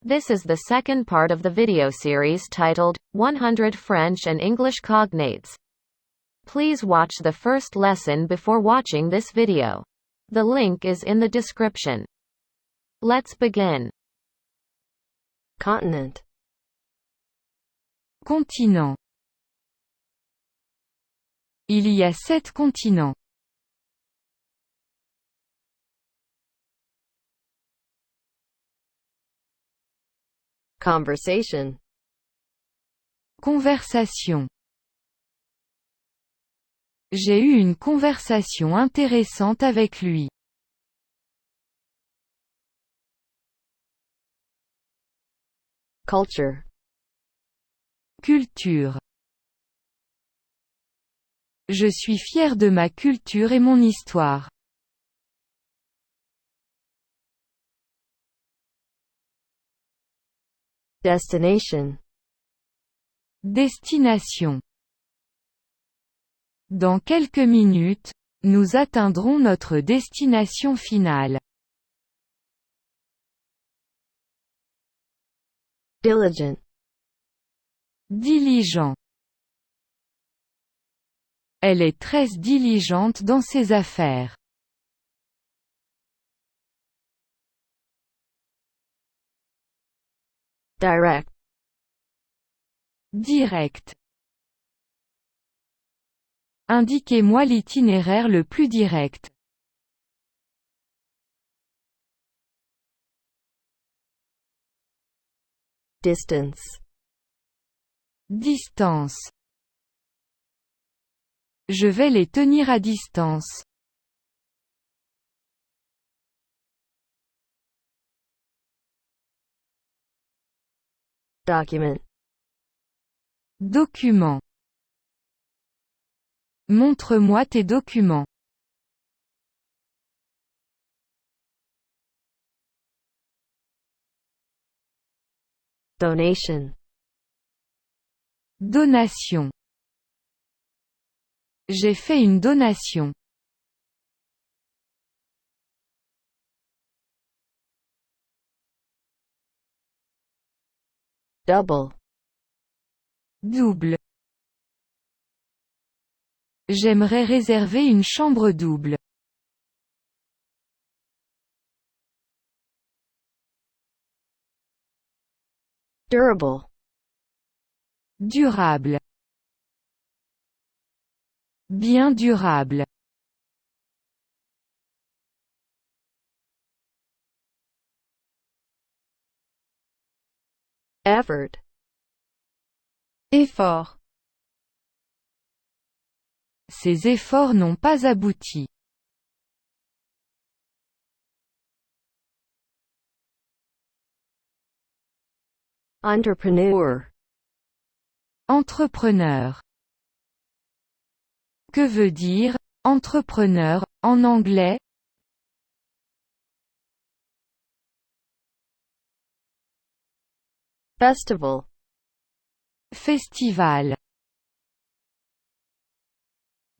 This is the second part of the video series titled, 100 French and English Cognates. Please watch the first lesson before watching this video. The link is in the description. Let's begin. Continent. Continent. Il y a 7 continents. Conversation. Conversation. J'ai eu une conversation intéressante avec lui. Culture. Culture. Je suis fier de ma culture et mon histoire. Destination. Destination. Dans quelques minutes, nous atteindrons notre destination finale. Diligent. Diligent. Elle est très diligente dans ses affaires. Direct. Direct. Indiquez-moi l'itinéraire le plus direct. Distance. Distance. Je vais les tenir à distance. Document. Document. Montre-moi tes documents. Donation. Donation. J'ai fait une donation. Double. Double. J'aimerais réserver une chambre double. Durable. Durable. Bien durable. Effort. Effort. Ces efforts n'ont pas abouti. Entrepreneur. Entrepreneur. Que veut dire « entrepreneur » en anglais? Festival. Festival.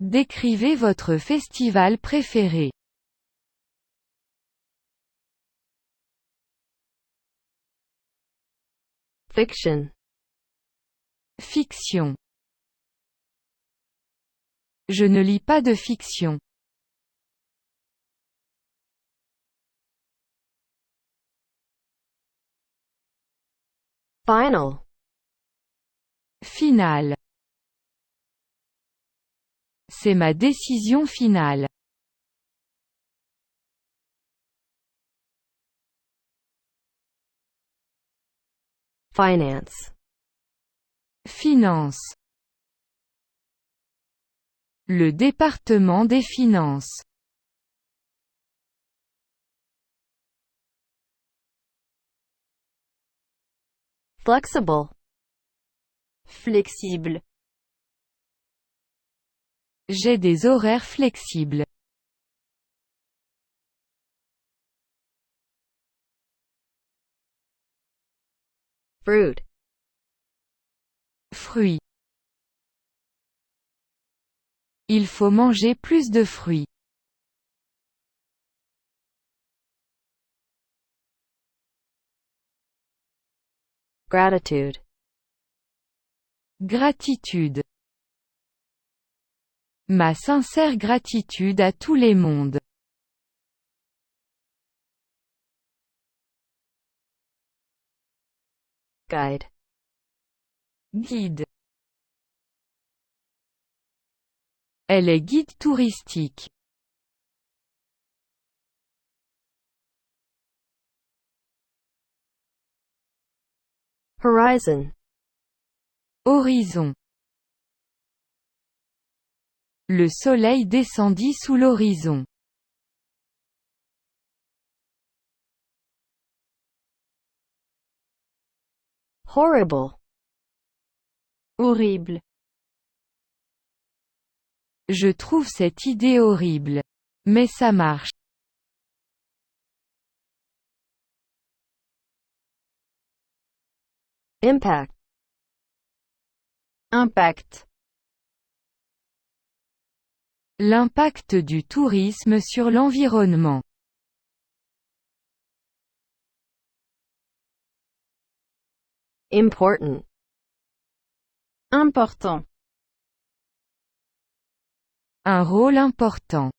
Décrivez votre festival préféré. Fiction. Fiction. Je ne lis pas de fiction. Final. Finale. C'est ma décision finale. Finance. Finance. Le département des finances. Flexible. Flexible. J'ai des horaires flexibles. Fruit. Fruits. Il faut manger plus de fruits. Gratitude. Gratitude. Ma sincère gratitude à tous les mondes. Guide. Guide. Elle est guide touristique. Horizon. Horizon. Le soleil descendit sous l'horizon. Horrible. Horrible. Je trouve cette idée horrible. Mais ça marche. Impact. Impact. L'impact du tourisme sur l'environnement. Important. Important. Un rôle important.